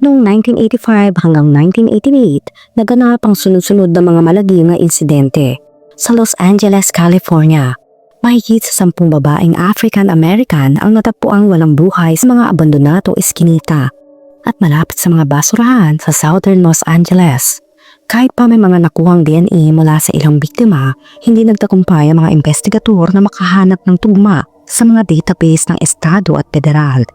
Noong 1985 hanggang 1988, naganap ang sunod-sunod na mga malagi na insidente. Sa Los Angeles, California, mahigit sa 10 babaeng African-American ang natagpuang walang buhay sa mga abandonado eskinita at malapit sa mga basurahan sa Southern Los Angeles. Kahit pa may mga nakuhang DNA mula sa ilang biktima, hindi nagtagumpay ang mga investigador na makahanap ng tugma sa mga database ng estado at federal.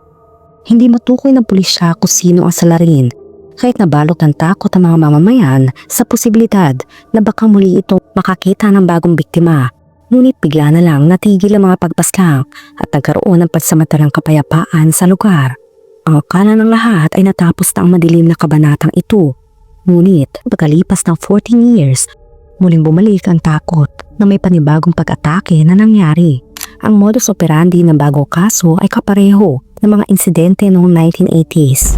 Hindi matukoy ng pulisya kung sino ang salarin, kahit nabalot ng takot ang mga mamamayan sa posibilidad na baka muli itong makakita ng bagong biktima. Ngunit bigla na lang natigil ang mga pagpaslang at nagkaroon ng pansamantalang kapayapaan sa lugar. Ang akala ng lahat ay natapos na ang madilim na kabanatang ito. Ngunit pagkalipas ng 14 years, muling bumalik ang takot na may panibagong pag-atake na nangyari. Ang modus operandi ng bagong kaso ay kapareho ng mga insidente noong 1980s.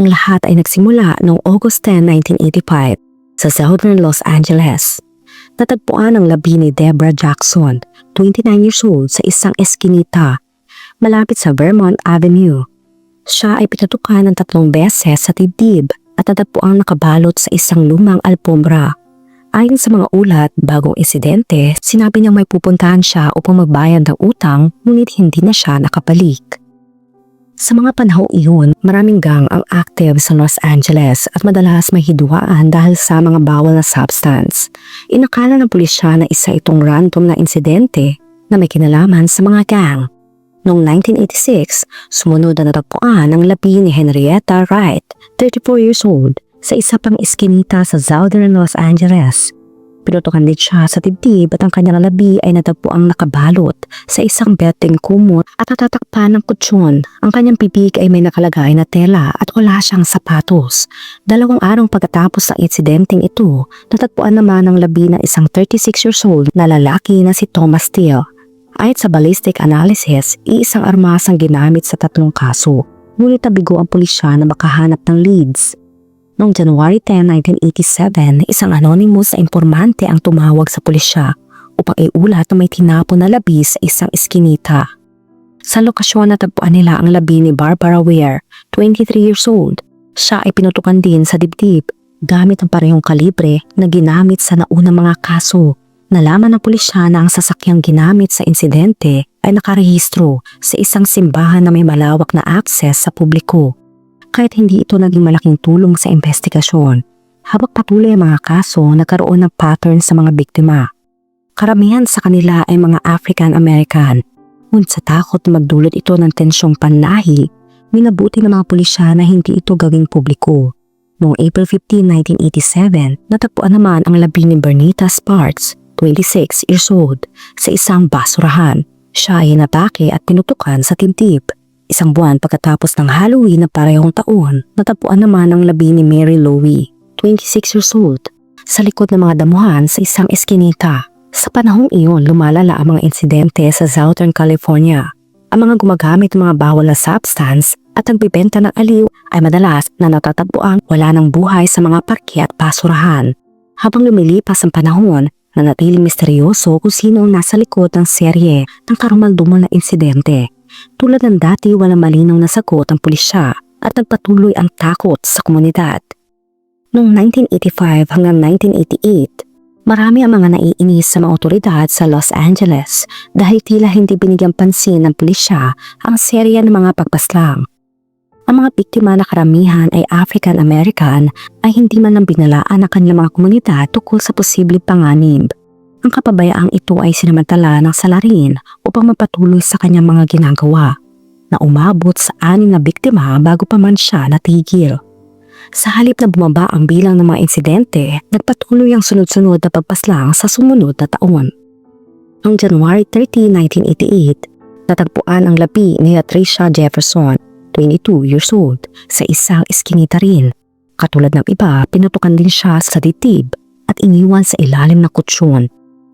Ang lahat ay nagsimula noong August 10, 1985 sa Southern Los Angeles. Natagpuan ang labi ni Deborah Jackson, 29 years old, sa isang eskinita malapit sa Vermont Avenue. Siya ay pinatukan ng 3 beses sa dibdib at natagpuang nakabalot sa isang lumang alpombra. Ayon sa mga ulat, bagong insidente, sinabi niyang may pupuntahan siya upang magbayad ng utang, ngunit hindi na siya nakabalik. Sa mga panahong iyon, maraming gang ang active sa Los Angeles at madalas may hidwaan dahil sa mga bawal na substance. Inakala ng pulisya na isa itong random na insidente na may kinalaman sa mga gang. Noong 1986, sumunod na natagpuan ang labi ni Henrietta Wright, 34 years old, sa isa pang eskinita sa Southern Los Angeles. Pinutukan din siya sa dibdib at ang kanyang labi ay natagpuang nakabalot sa isang beteng kumot at natatakpan ng kutsyon. Ang kanyang bibig ay may nakalagay na tela at wala siyang sapatos. 2 araw pagkatapos ng insidenteng ito, natagpuan naman ang labi ng isang 36 years old na lalaki na si Thomas Steele. Ayon sa ballistic analysis, iisang armas ang ginamit sa 3 kaso, ngunit nabigo ang pulisya na makahanap ng leads. Noong January 10, 1987, isang anonymous na informante ang tumawag sa pulisya upang iulat na may tinapon na labi sa isang eskinita. Sa lokasyon natagpuan nila ang labi ni Barbara Ware, 23 years old. Siya ay pinutukan din sa dibdib gamit ang parehong kalibre na ginamit sa naunang mga kaso. Nalaman ng pulisya na ang sasakyang ginamit sa insidente ay nakarehistro sa isang simbahan na may malawak na access sa publiko. Kahit hindi ito naging malaking tulong sa investigasyon, habang patuloy ang mga kaso, nagkaroon ng pattern sa mga biktima. Karamihan sa kanila ay mga African-American. Ngunit sa takot na magdulot ito ng tensyong panlahi, minabuti ng mga pulisya na hindi ito gawing publiko. Noong April 15, 1987, natagpuan naman ang labi ni Bernita Sparks, 26 years old, sa isang basurahan. Siya ay inatake at pinutukan sa dibdib. 1 buwan pagkatapos ng Halloween na parehong taon, natagpuan naman ang labi ni Mary Louie, 26 years old, sa likod ng mga damuhan sa isang eskinita. Sa panahong iyon, lumalala ang mga insidente sa Southern California. Ang mga gumagamit ng mga bawal na substance at nagbibenta ng aliw ay madalas na natatagpuan wala ng buhay sa mga parke at basurahan. Habang lumilipas ang panahon, nanatiling misteryoso kung sino ang nasa likod ng serye ng karumaldumal na insidente. Tulad ng dati, walang malinaw na sagot ang pulisya at nagpatuloy ang takot sa komunidad. Noong 1985 hanggang 1988, marami ang mga naiinis sa mga otoridad sa Los Angeles dahil tila hindi binigyang pansin ng pulisya ang serye ng mga pagpaslang. Ang mga biktima na karamihan ay African-American ay hindi man lang binalaan ang kanilang mga komunidad tungkol sa posibleng panganib. Ang kapabayaang ito ay sinamantala ng salarin upang mapatuloy sa kanyang mga ginagawa, na umabot sa 6 na biktima bago pa man siya natigil. Sa halip na bumaba ang bilang ng mga insidente, nagpatuloy ang sunod-sunod na pagpaslang sa sumunod na taon. Noong January 30, 1988, natagpuan ang labi ni Patricia Jefferson, 22 years old, sa isang eskinita rin. Katulad ng iba, pinutukan din siya sa dibdib at iniwan sa ilalim ng kutsyon.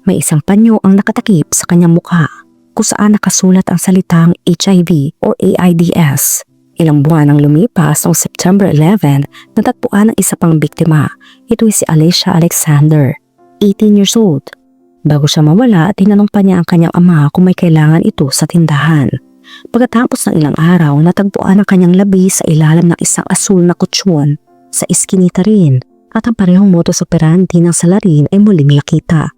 May isang panyo ang nakatakip sa kanyang mukha kung saan nakasulat ang salitang HIV o AIDS. Ilang buwan ang lumipas noong September 11, natagpuan ang isa pang biktima. Ito'y si Alicia Alexander, 18 years old. Bago siya mawala, tinanong pa niya ang kanyang ama kung may kailangan ito sa tindahan. Pagkatapos ng ilang araw, natagpuan ang kanyang labi sa ilalim ng isang asul na kutsyon sa iskinita rin at ang parehong modus operandi ng salarin ay muling nakita.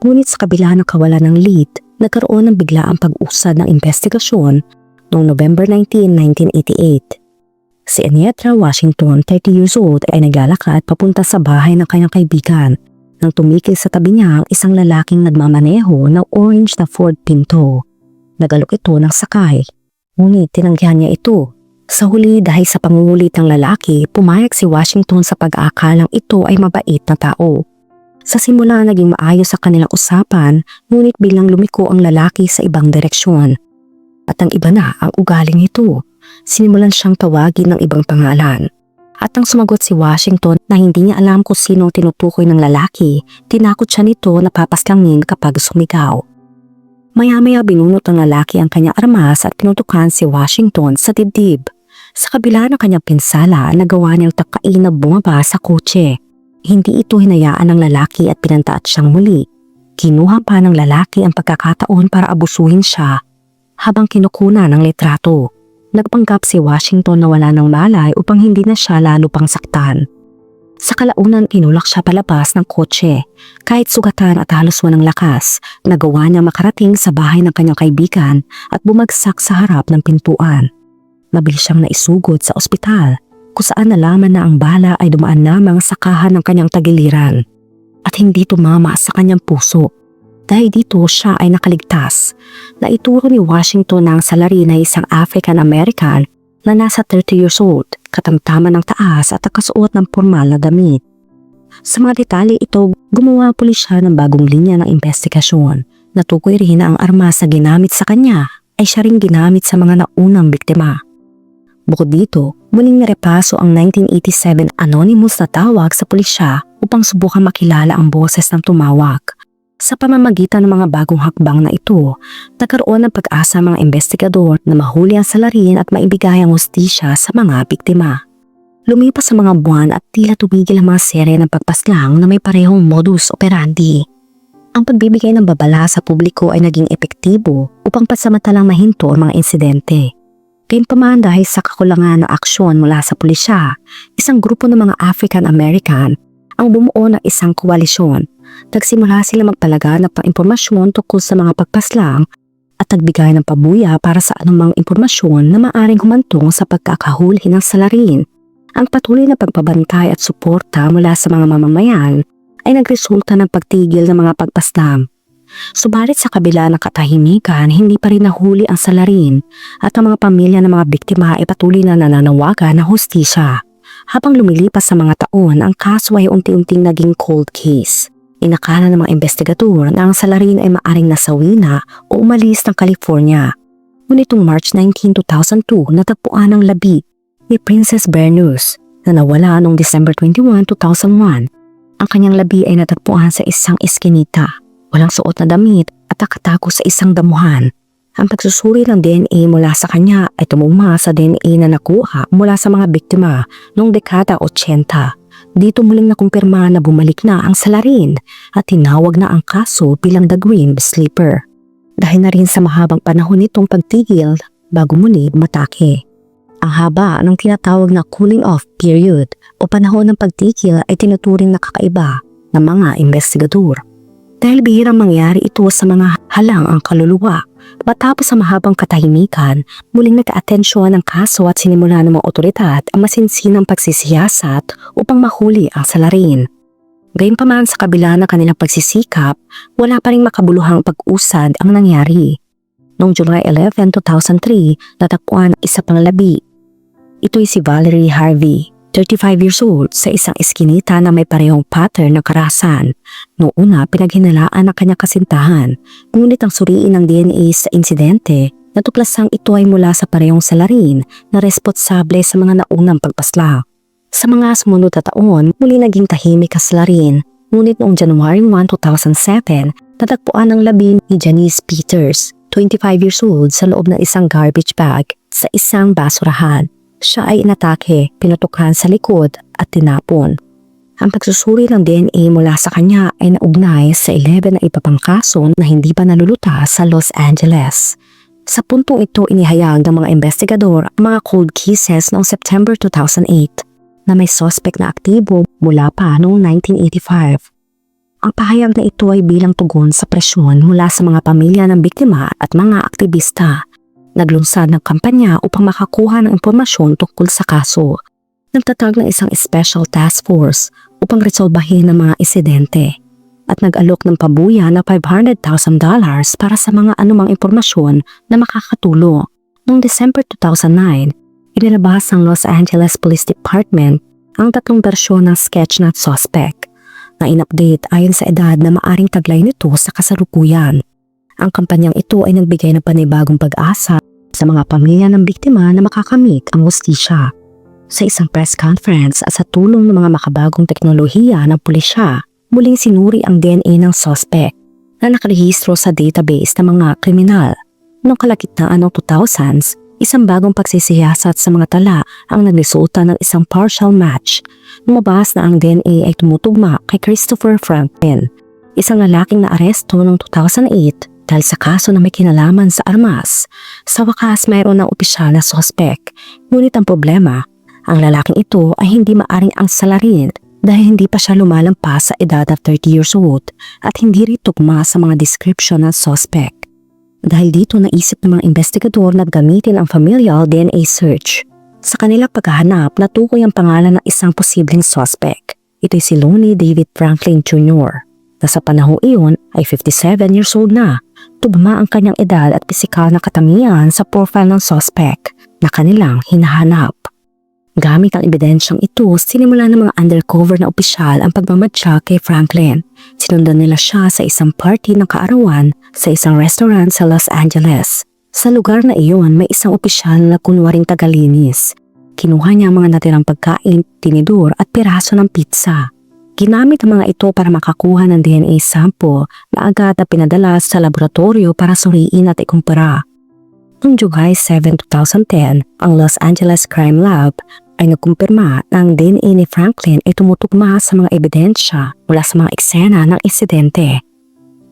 Ngunit sa kabila ng kawalan ng lead, nagkaroon ng biglaang pag-usad ng investigasyon noong November 19, 1988. Si Anietra Washington, 30 years old, ay naglalakad papunta sa bahay ng kanyang kaibigan nang tumikil sa tabi niya ang isang lalaking nagmamaneho ng orange na Ford Pinto. Nagalok ito ng sakay, ngunit tinanggihan niya ito. Sa huli dahil sa pangungulit ng lalaki, pumayag si Washington sa pag-aakalang ito ay mabait na tao. Sa simula naging maayos sa kanilang usapan, ngunit biglang lumiko ang lalaki sa ibang direksyon. At ang iba na ang ugaling nito. Sinimulan siyang tawagin ng ibang pangalan. At nang sumagot si Washington na hindi niya alam kung sino ang tinutukoy ng lalaki, tinakot siya nito na papaskangin kapag sumigaw. Maya-maya binunot ng lalaki ang kanyang armas at pinutukan si Washington sa dibdib. Sa kabila ng kanyang pinsala, nagawa niyang takain na bumaba sa kotse. Hindi ito hinayaan ng lalaki at pinantaat siyang muli. Kinuha pa ng lalaki ang pagkakataon para abusuhin siya habang kinukuna ng litrato. Nagpanggap si Washington na wala ng malay upang hindi na siya lalo pang saktan. Sa kalaunan tinulak siya palabas ng kotse. Kahit sugatan at halos walang lakas, nagawa niya makarating sa bahay ng kanyang kaibigan at bumagsak sa harap ng pintuan. Mabilis siyang naisugod sa ospital kung saan nalaman na ang bala ay dumaan lamang sa kaha ng kanyang tagiliran at hindi tumama sa kanyang puso. Dahil dito siya ay nakaligtas. Naituro ni Washington na ang salarin ay isang African-American na nasa 30 years old, katamtaman ng taas at nakasuot ng formal na damit. Sa mga detalye ito, gumawa pulisya ng bagong linya ng investigasyon. Natukoy rin na ang armas na ginamit sa kanya ay siya ring ginamit sa mga naunang biktima. Bukod dito, muling narepaso ang 1987 anonymous na tawag sa pulisya upang subukan makilala ang boses ng tumawag. Sa pamamagitan ng mga bagong hakbang na ito, nagkaroon ng pag-asa ang mga investigador na mahuli ang salarin at maibigay ang hustisya sa mga biktima. Lumipas sa mga buwan at tila tumigil ang mga serye ng pagpaslang na may parehong modus operandi. Ang pagbibigay ng babala sa publiko ay naging epektibo upang pasamantalang mahinto ang mga insidente. Gayunpaman dahil sa kakulangan ng aksyon mula sa pulisya, isang grupo ng mga African-American ang bumuo ng isang koalisyon. Nagsimula sila magpalaganap ng impormasyon tungkol sa mga pagpaslang at nagbigay ng pabuya para sa anumang impormasyon na maaring humantong sa pagkakahuli ng salarin. Ang patuloy na pagpabantay at suporta mula sa mga mamamayan ay nagresulta ng pagtigil ng mga pagpaslang. Subalit sa kabila ng katahimikan, hindi pa rin nahuli ang salarin at ang mga pamilya ng mga biktima ay patuloy na nananawagan ng hustisya. Habang lumilipas sa mga taon, ang kaso ay unti-unting naging cold case. Inakala ng mga investigador na ang salarin ay maaring nasawi na o umalis ng California. Ngunit noong March 19, 2002, natagpuan ang labi ni Princess Bernews na nawala noong December 21, 2001. Ang kanyang labi ay natagpuan sa isang eskinita, walang suot na damit at nakatago sa isang damuhan. Ang pagsusuri ng DNA mula sa kanya ay tumugma sa DNA na nakuha mula sa mga biktima noong dekada 80. Dito muling nakumpirma na bumalik na ang salarin at tinawag na ang kaso bilang The Green Sleeper. Dahil na rin sa mahabang panahon nitong pagtigil bago muli matake. Ang haba ng tinatawag na cooling off period o panahon ng pagtigil ay tinuturing na kakaiba ng mga investigador. Dahil bihirang mangyari ito sa mga halang ang kaluluwa. Matapos sa mahabang katahimikan, muling nagka-atensyon ang kaso at sinimula ng mga otoridad ang masinsinang pagsisiyasat upang mahuli ang salarin. Gayunpaman sa kabila ng kanilang pagsisikap, wala pa ring makabuluhang pag-usad ang nangyari. Noong July 11, 2003, natagpuan ang isa pang labi. Ito'y si Valerie Harvey, 35 years old, sa isang eskinita na may parehong pattern ng karahasan. Noong una, pinaghinalaan ang kanyang kasintahan, ngunit ang suriin ng DNA sa insidente, natuklasang ito ay mula sa parehong salarin na responsable sa mga naunang pagpaslang. Sa mga sumunod na taon, muli naging tahimik ang salarin, ngunit noong January 1, 2007, natagpuan ang labi ni Janice Peters, 25 years old, sa loob ng isang garbage bag. sa isang basurahan. Siya ay inatake, pinutukan sa likod at tinapon. Ang pagsusuri ng DNA mula sa kanya ay naugnay sa 11 na iba pang kaso na hindi pa nalulutas sa Los Angeles. Sa puntong ito inihayag ng mga investigador ang mga cold cases noong September 2008 na may suspect na aktibo mula pa noong 1985. Ang pahayag na ito ay bilang tugon sa presyon mula sa mga pamilya ng biktima at mga aktivista. Naglunsad ng kampanya upang makakuha ng impormasyon tungkol sa kaso. Nagtatag ng isang special task force upang resolbahin ang mga insidente at nag-alok ng pabuya na $500,000 para sa mga anumang impormasyon na makakatulong. Noong December 2009, inilabas ng Los Angeles Police Department ang 3 bersyon ng sketch ng suspect na in-update ayon sa edad na maaring taglay nito sa kasalukuyan. Ang kampanyang ito ay nagbigay ng panibagong pag-asa sa mga pamilya ng biktima na makakamit ang hustisya. Sa isang press conference at sa tulong ng mga makabagong teknolohiya ng pulisya, muling sinuri ang DNA ng suspect na nakarehistro sa database ng mga kriminal. Noong kalagitnaan ng 2000s, isang bagong pagsisiyasat sa mga tala ang nagresulta ng isang partial match. Lumabas na ang DNA ay tumutugma kay Christopher Franklin, isang lalaking naaresto noong 2008 dahil sa kaso na may kinalaman sa armas. Sa wakas, mayroon ng opisyal na suspect. Ngunit ang problema, ang lalaking ito ay hindi maaring angsalarin dahil hindi pa siya lumalampas sa edad na 30 years old at hindi rin tugma sa mga description ng suspect. Dahil dito naisip ng mga investigador na gamitin ang familial DNA search. Sa kanilang paghahanap, natukoy ang pangalan ng isang posibleng suspect. Ito'y si Lonnie David Franklin Jr. na sa panahong iyon ay 57 years old na. Tugma ang kanyang edad at pisikal na katangian sa profile ng suspect na kanilang hinahanap. Gamit ang ebidensyang ito, sinimula ng mga undercover na opisyal ang pagmamadya kay Franklin. Sinundan nila siya sa isang party ng kaarawan sa isang restaurant sa Los Angeles. Sa lugar na iyon, may isang opisyal na kunwaring tagalinis. Kinuha niya ang mga natirang pagkain, tinidor at piraso ng pizza. Ginamit ang mga ito para makakuha ng DNA sample na agad na pinadala sa laboratorio para suriin at ikumpara. Noong July 7, 2010, ang Los Angeles Crime Lab ay nagkumpirma na ang DNA ni Franklin ay tumutugma sa mga ebidensya mula sa mga eksena ng insidente.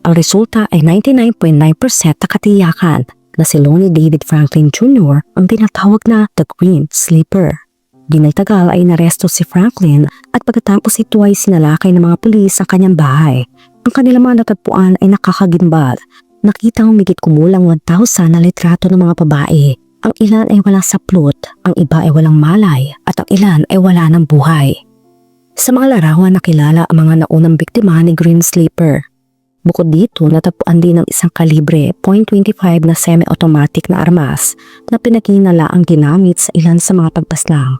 Ang resulta ay 99.9% na katiyakan na si Lonnie David Franklin Jr. ang tinatawag na The Green Sleeper. Di nagtagal ay inaresto si Franklin at pagkatapos ito ay sinalakay ng mga pulis ang kanyang bahay. Ang kanilang mga natagpuan ay nakakagimbal. Nakitang humigit kumulang 1,000 na litrato ng mga babae. Ang ilan ay walang saplot, ang iba ay walang malay, at ang ilan ay wala ng buhay. Sa mga larawan nakilala ang mga naunang biktima ni Green Sleeper. Bukod dito, natagpuan din ang isang kalibre .25 na semi-automatic na armas na pinaginala ang ginamit sa ilan sa mga pagpaslang.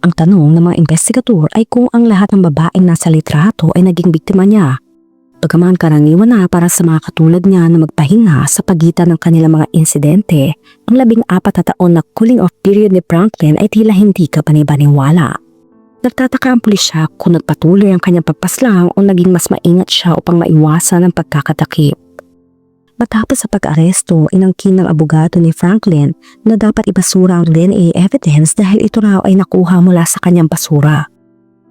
Ang tanong ng mga investigador ay kung ang lahat ng babaeng nasa litrato ay naging biktima niya. Bagaman karaniwan na para sa mga katulad niya na magpahinga sa pagitan ng kanilang mga insidente, ang 14 na taon na cooling off period ni Franklin ay tila hindi kapani-baniwala. Nagtataka ang pulisya kung nagpatuloy ang kanyang pagpaslang o naging mas maingat siya upang maiwasan ang pagkakatakip. Matapos sa pag-aresto, inangkin ng abogado ni Franklin na dapat ibasura ang DNA evidence dahil ito raw ay nakuha mula sa kanyang basura.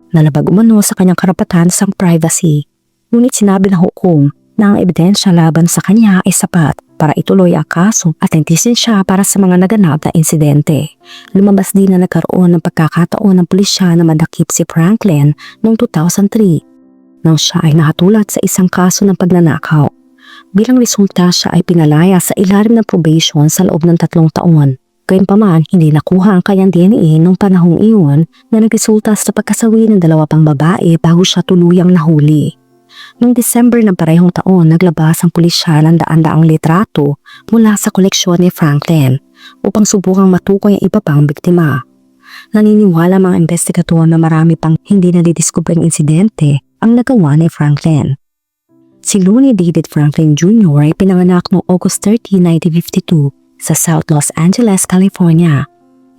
Nalabag umano sa kanyang karapatan sa privacy. Ngunit sinabi ng hukom na ang ebidensya laban sa kanya ay sapat para ituloy ang kaso at entisin siya para sa mga naganap na insidente. Lumabas din na nagkaroon ng pagkakataon ng pulisya na madakip si Franklin noong 2003 nang siya ay nakatulad sa isang kaso ng pagnanakaw. Bilang resulta, siya ay pinalaya sa ilalim ng probation sa loob ng 3 taon. Gayunpaman, hindi nakuha ang kanyang DNA noong panahong iyon na nagresulta sa pagkasawi ng 2 pang babae bago siya tuluyang nahuli. Noong December ng parehong taon, naglabas ang pulisya ng daan-daang litrato mula sa koleksyon ni Franklin upang subukang matukoy ang iba pang biktima. Naniniwala mga investigador na marami pang hindi nadidiskubreng insidente ang nagawa ni Franklin. Si Lonnie David Franklin Jr. ay pinanganak noong August 30, 1952 sa South Los Angeles, California.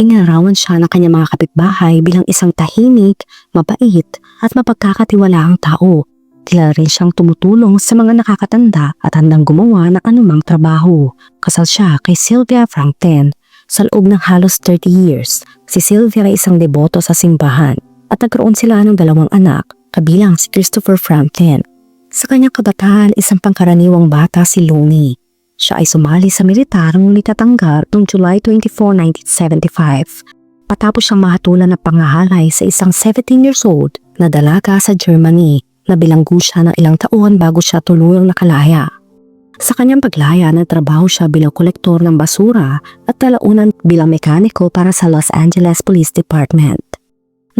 Inarawan siya ng kanyang mga kapitbahay bilang isang tahimik, mabait at mapagkakatiwalaang tao. Kilala rin siyang tumutulong sa mga nakakatanda at handang gumawa ng anumang trabaho. Kasal siya kay Sylvia Franklin. Sa loob ng halos 30 years, si Sylvia ay isang deboto sa simbahan at nagkaroon sila ng 2 anak, kabilang si Christopher Franklin. Sa kanyang kabataan, isang pangkaraniwang bata si Looney. Siya ay sumali sa militar ngunit natanggap noong July 24, 1975. Patapos siyang mahatulan ng pangahalay sa isang 17 years old na dalaga sa Germany na bilanggo siya ng ilang taon bago siya tuluyang nakalaya. Sa kanyang paglaya, nagtrabaho siya bilang kolektor ng basura at talaunan bilang mekaniko para sa Los Angeles Police Department.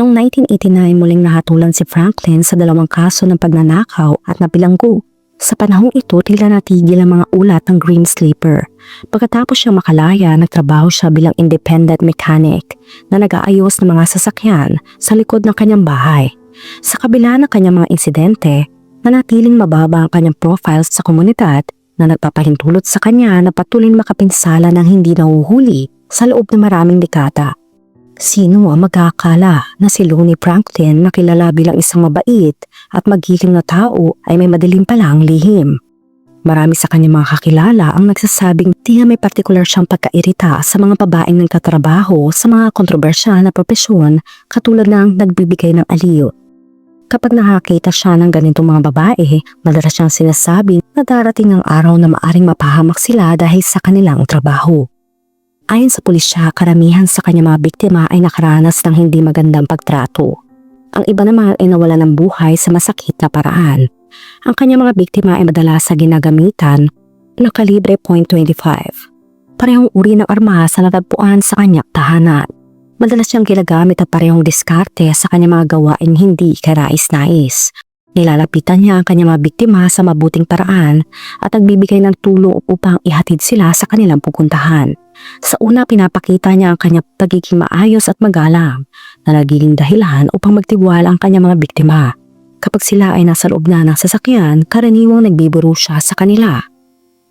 Noong 1989, muling nahatulan si Franklin sa 2 kaso ng pagnanakaw at nabilanggo. Sa panahong ito, tila natigil ang mga ulat ng Grim Sleeper. Pagkatapos siya makalaya, nagtrabaho siya bilang independent mechanic na nag-aayos ng mga sasakyan sa likod ng kanyang bahay. Sa kabila ng kanyang mga insidente, nanatiling mababa ang kanyang profile sa komunidad na nagpapahintulot sa kanya na patuloy makapinsala ng hindi nahuhuli sa loob ng maraming dekada. Sino ang magkakala na si Looney Franklin na kilala bilang isang mabait at magiling na tao ay may madilim palang lihim? Marami sa kanyang mga kakilala ang nagsasabing tila may partikular siyang pagkairita sa mga babaeng nagtatrabaho sa mga kontrobersyal na propesyon katulad ng nagbibigay ng aliw. Kapag nakakita siya ng ganitong mga babae, madalas siyang sinasabi na darating ang araw na maaring mapahamak sila dahil sa kanilang trabaho. Ayon sa pulisya, karamihan sa kanyang mga biktima ay nakaranas ng hindi magandang pagtrato. Ang iba naman ay nawala ng buhay sa masakit na paraan. Ang kanyang mga biktima ay madalas sa ginagamitan ng kalibre .25. Parehong uri ng armas na natagpuan sa kanyang tahanan. Madalas siyang ginagamit at parehong diskarte sa kanyang mga gawain hindi karais-nais. Nilalapitan niya ang kanyang mga biktima sa mabuting paraan at nagbibigay ng tulong upang ihatid sila sa kanilang pupuntahan. Sa una, pinapakita niya ang kanyang pagiging maayos at magalang na nagiging dahilan upang magtiwala ang kanyang mga biktima. Kapag sila ay nasa loob na ng sasakyan, karaniwang nagbibiro siya sa kanila.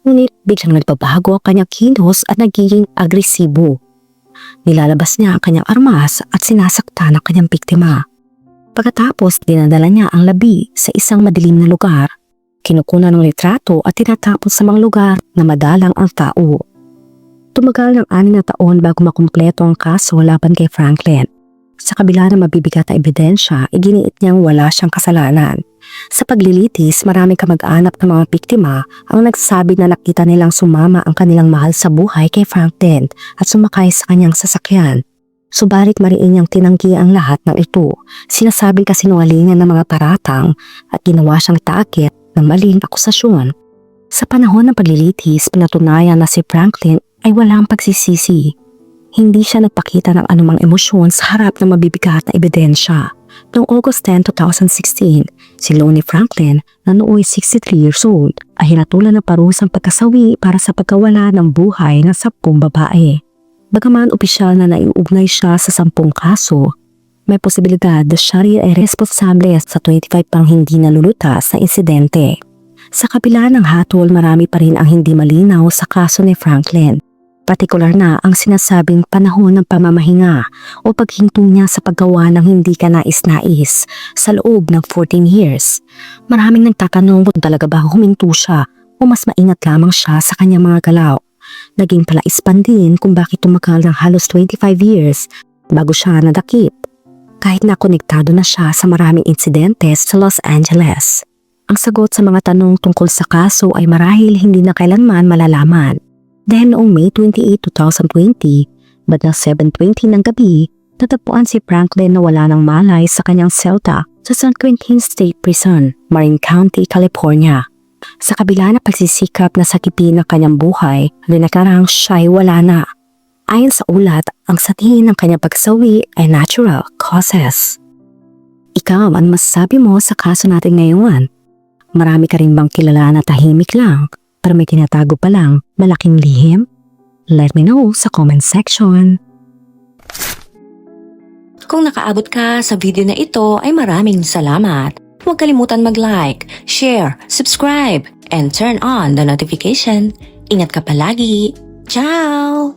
Ngunit biglang nagbabago ang kanyang kilos at nagiging agresibo. Nilalabas niya ang kanyang armas at sinasaktan ang kanyang biktima. Pagkatapos, dinadala niya ang labi sa isang madilim na lugar. Kinukunan ng litrato at tinatapon sa mga lugar na madalang ang tao. Tumagal ng 6 na taon bago makumpleto ang kaso laban kay Franklin. Sa kabila ng mabibigat na ebidensya, iginiit niyang wala siyang kasalanan. Sa paglilitis, maraming kamag-anak ng mga biktima ang nagsasabi na nakita nilang sumama ang kanilang mahal sa buhay kay Franklin at sumakay sa kanyang sasakyan. Subalit mariin niyang tinanggi ang lahat ng ito. Sinasabing kasinungalingan ng mga paratang at ginawa siyang taakit ng maling akusasyon. Sa panahon ng paglilitis, pinatunayan na si Franklin ay walang pagsisisi. Hindi siya nagpakita ng anumang emosyon sa harap ng mabibigat na ebidensya. Noong August 10, 2016, si Looney Franklin na nooy 63 years old ay hinatulan ng parusang pagkasawi para sa pagkawala ng buhay ng 10 babae. Bagaman opisyal na naiugnay siya sa 10 kaso, may posibilidad na siya rin ay responsable sa 25 pang hindi nalulutas na insidente. Sa kabila ng hatol, marami pa rin ang hindi malinaw sa kaso ni Franklin. Partikular na ang sinasabing panahon ng pamamahinga o paghinto niya sa paggawa ng hindi kanais-nais sa loob ng 14 years. Maraming nagtatanong kung talaga ba huminto siya o mas maingat lamang siya sa kanyang mga galaw. Naging palaispan din kung bakit tumagal ng halos 25 years bago siya nadakip. Kahit na konektado na siya sa maraming insidente sa Los Angeles. Ang sagot sa mga tanong tungkol sa kaso ay marahil hindi na kailanman malalaman. Dahil noong May 28, 2020, bandang 7:20 ng gabi, natagpuan si Franklin na wala ng malay sa kanyang selda sa San Quentin State Prison, Marin County, California. Sa kabila na pagsisikap na sakipin ang kanyang buhay, linakarang siya'y wala na. Ayon sa ulat, ang satiin ng kanyang pagsawi ay natural causes. Ikaw, ano masasabi mo sa kaso natin ngayon? Marami ka rin bang kilala na tahimik lang, pero may tinatago pa lang malaking lihim? Let me know sa comment section. Kung nakaabot ka sa video na ito ay maraming salamat. Huwag kalimutan mag-like, share, subscribe, and turn on the notification. Ingat ka palagi. Ciao!